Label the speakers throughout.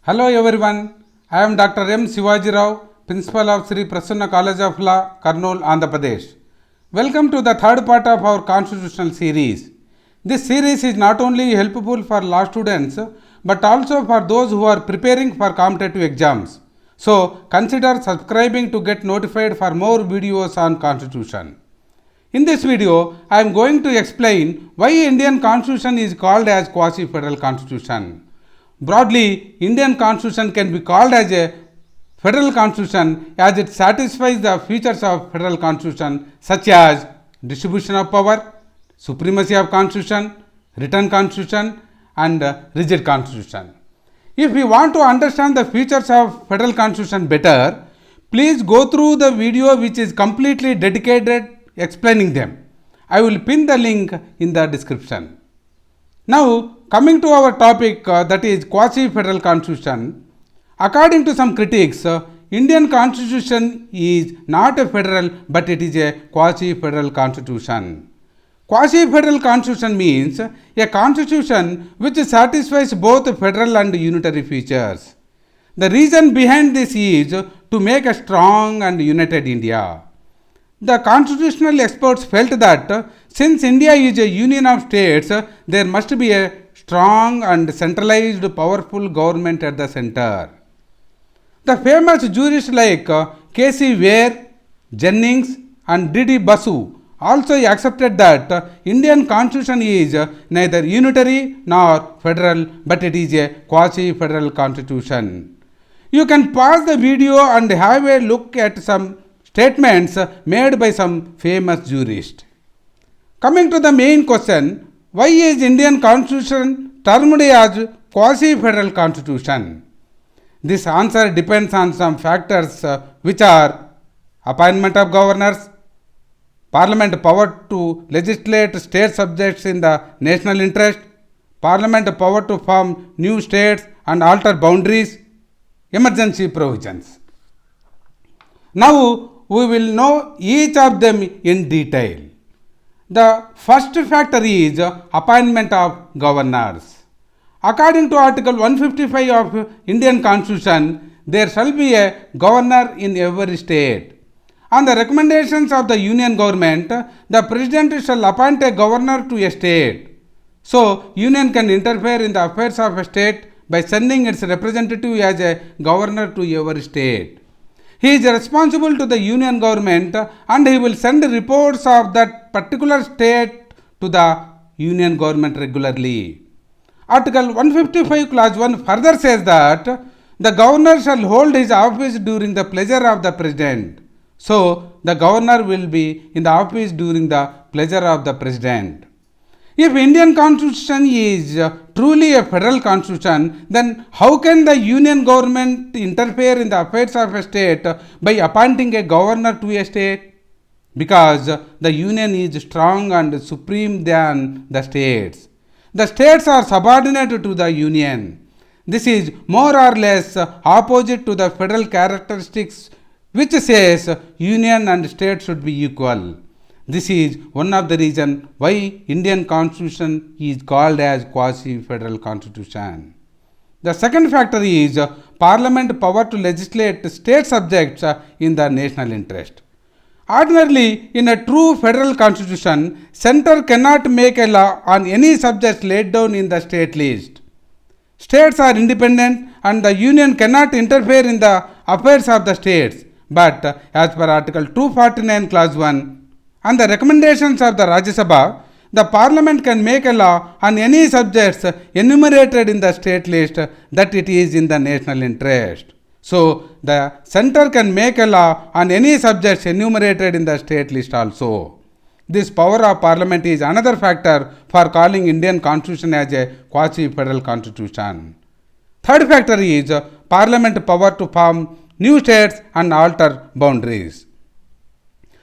Speaker 1: Hello everyone, I am Dr. M. Sivaji Rao, Principal of Sri Prasanna College of Law, Kurnool, Andhra Pradesh. Welcome to the third part of our constitutional series. This series is not only helpful for law students but also for those who are preparing for competitive exams. So consider subscribing to get notified for more videos on constitution. In this video, I am going to explain why Indian constitution is called as quasi-federal constitution. Broadly, Indian constitution can be called as a federal constitution as it satisfies the features of federal constitution such as distribution of power, supremacy of constitution, written constitution and rigid constitution. If we want to understand the features of federal constitution better, please go through the video which is completely dedicated explaining them. I will pin the link in the description. Now coming to our topic that is quasi-federal constitution. According to some critics, Indian constitution is not a federal but it is a quasi-federal constitution. Quasi-federal constitution means a constitution which satisfies both federal and unitary features. The reason behind this is to make a strong and united India. The constitutional experts felt that since India is a union of states, there must be a strong and centralized powerful government at the center. The famous jurists like K.C. Ware, Jennings and D.D. Basu also accepted that Indian constitution is neither unitary nor federal but it is a quasi-federal constitution. You can pause the video and have a look at some statements made by some famous jurists. Coming to the main question, why is Indian constitution termed as quasi-federal constitution? This answer depends on some factors which are appointment of governors, parliament power to legislate state subjects in the national interest, parliament power to form new states and alter boundaries, emergency provisions. Now we will know each of them in detail. The first factor is appointment of governors. According to Article 155 of Indian Constitution, there shall be a governor in every state. On the recommendations of the Union government, the President shall appoint a governor to a state. So, Union can interfere in the affairs of a state by sending its representative as a governor to every state. He is responsible to the Union government and he will send reports of that particular state to the Union government regularly. Article 155 clause 1 further says that the governor shall hold his office during the pleasure of the president. So, the governor will be in the office during the pleasure of the president. If Indian constitution is truly a federal constitution, then how can the union government interfere in the affairs of a state by appointing a governor to a state? Because the union is strong and supreme than the states. The states are subordinate to the union. This is more or less opposite to the federal characteristics which says union and state should be equal. This is one of the reasons why Indian constitution is called as quasi-federal constitution. The second factor is parliament power to legislate state subjects in the national interest. Ordinarily, in a true federal constitution, center cannot make a law on any subject laid down in the state list. States are independent and the union cannot interfere in the affairs of the states. But as per Article 249 clause 1, on the recommendations of the Rajya Sabha, the Parliament can make a law on any subjects enumerated in the state list that it is in the national interest. So, the center can make a law on any subjects enumerated in the state list also. This power of Parliament is another factor for calling Indian Constitution as a quasi-federal constitution. Third factor is Parliament power to form new states and alter boundaries.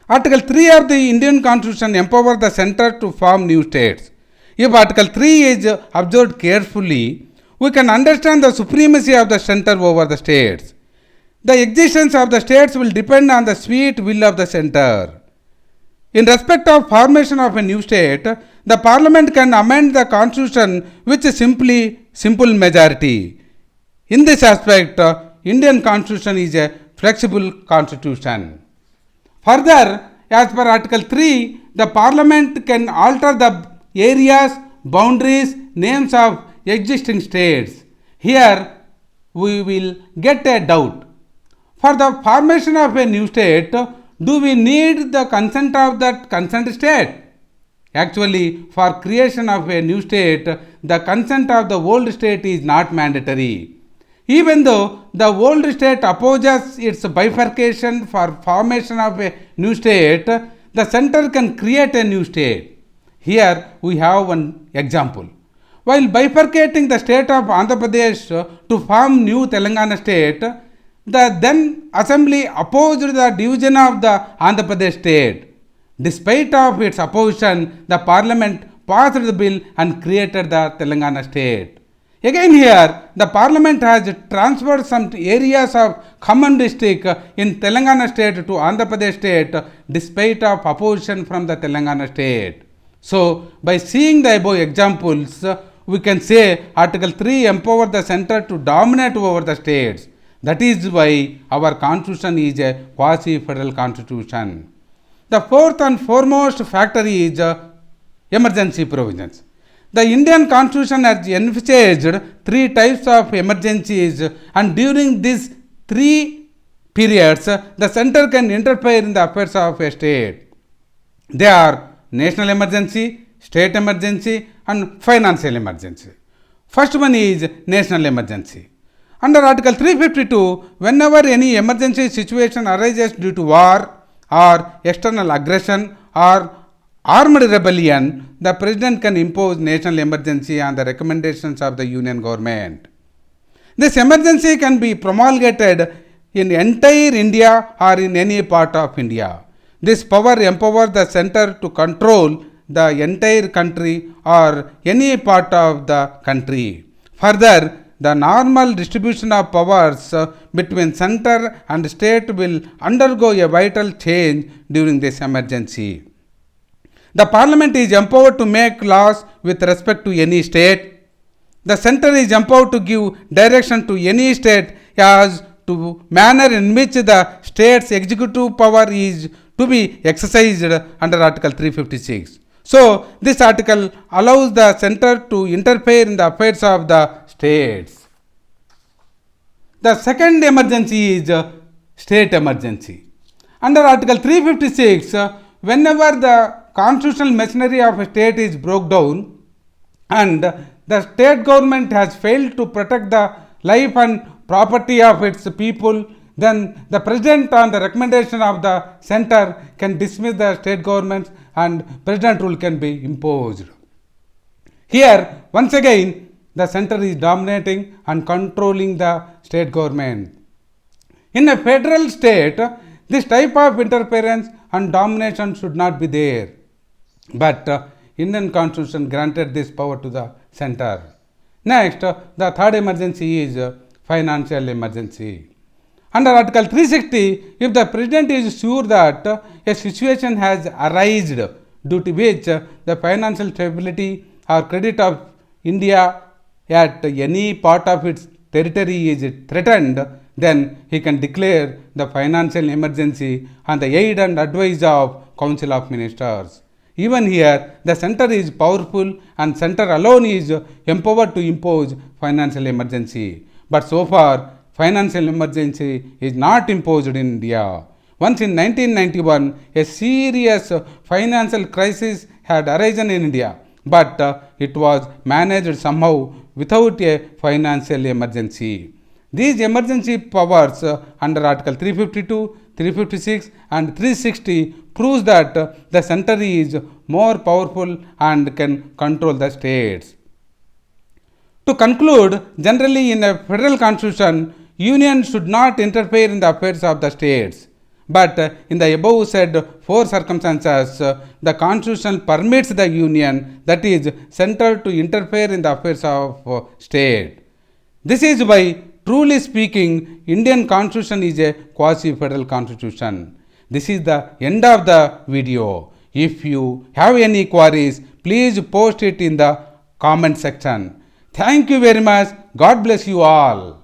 Speaker 1: Article 3 of the Indian Constitution empowers the center to form new states. If Article 3 is observed carefully, we can understand the supremacy of the center over the states. The existence of the states will depend on the sweet will of the center. In respect of formation of a new state, the Parliament can amend the Constitution with simple majority. In this aspect, Indian Constitution is a flexible constitution. Further, as per Article 3, the Parliament can alter the areas, boundaries, names of existing states. Here, we will get a doubt. For the formation of a new state, do we need the consent of that concerned state? Actually, for creation of a new state, the consent of the old state is not mandatory. Even though the old state opposes its bifurcation for formation of a new state, the center can create a new state. Here we have one example. While bifurcating the state of Andhra Pradesh to form new Telangana state, the then assembly opposed the division of the Andhra Pradesh state. Despite of its opposition, the parliament passed the bill and created the Telangana state. Again here, the parliament has transferred some areas of common district in Telangana state to Andhra Pradesh state despite of opposition from the Telangana state. So, by seeing the above examples, we can say Article 3 empowers the center to dominate over the states. That is why our constitution is a quasi-federal constitution. The fourth and foremost factor is emergency provisions. The Indian Constitution has envisaged three types of emergencies, and during these three periods, the center can interfere in the affairs of a state. They are national emergency, state emergency, and financial emergency. First one is national emergency. Under Article 352, whenever any emergency situation arises due to war or external aggression or armed rebellion, the President can impose national emergency on the recommendations of the Union Government. This emergency can be promulgated in entire India or in any part of India. This power empowers the center to control the entire country or any part of the country. Further, the normal distribution of powers between center and state will undergo a vital change during this emergency. The parliament is empowered to make laws with respect to any state. The center is empowered to give direction to any state as to manner in which the state's executive power is to be exercised under Article 356. So, this article allows the center to interfere in the affairs of the states. The second emergency is state emergency. Under Article 356, whenever the constitutional machinery of a state is broke down and the state government has failed to protect the life and property of its people, then the president on the recommendation of the center can dismiss the state governments and president rule can be imposed. Here, once again, the center is dominating and controlling the state government. In a federal state, this type of interference and domination should not be there. But Indian Constitution granted this power to the center. Next, the third emergency is financial emergency. Under Article 360, if the President is sure that a situation has arisen due to which the financial stability or credit of India at any part of its territory is threatened, then he can declare the financial emergency on the aid and advice of Council of Ministers. Even here, the center is powerful and center alone is empowered to impose financial emergency. But so far, financial emergency is not imposed in India. Once in 1991, a serious financial crisis had arisen in India, but it was managed somehow without a financial emergency. These emergency powers under Article 352, 356 and 360 proves that the center is more powerful and can control the states. To conclude, generally in a federal constitution, union should not interfere in the affairs of the states. But in the above said four circumstances, the constitution permits the union, that is, center to interfere in the affairs of state. This is why, truly speaking, Indian constitution is a quasi-federal constitution. This is the end of the video. If you have any queries, please post it in the comment section. Thank you very much. God bless you all.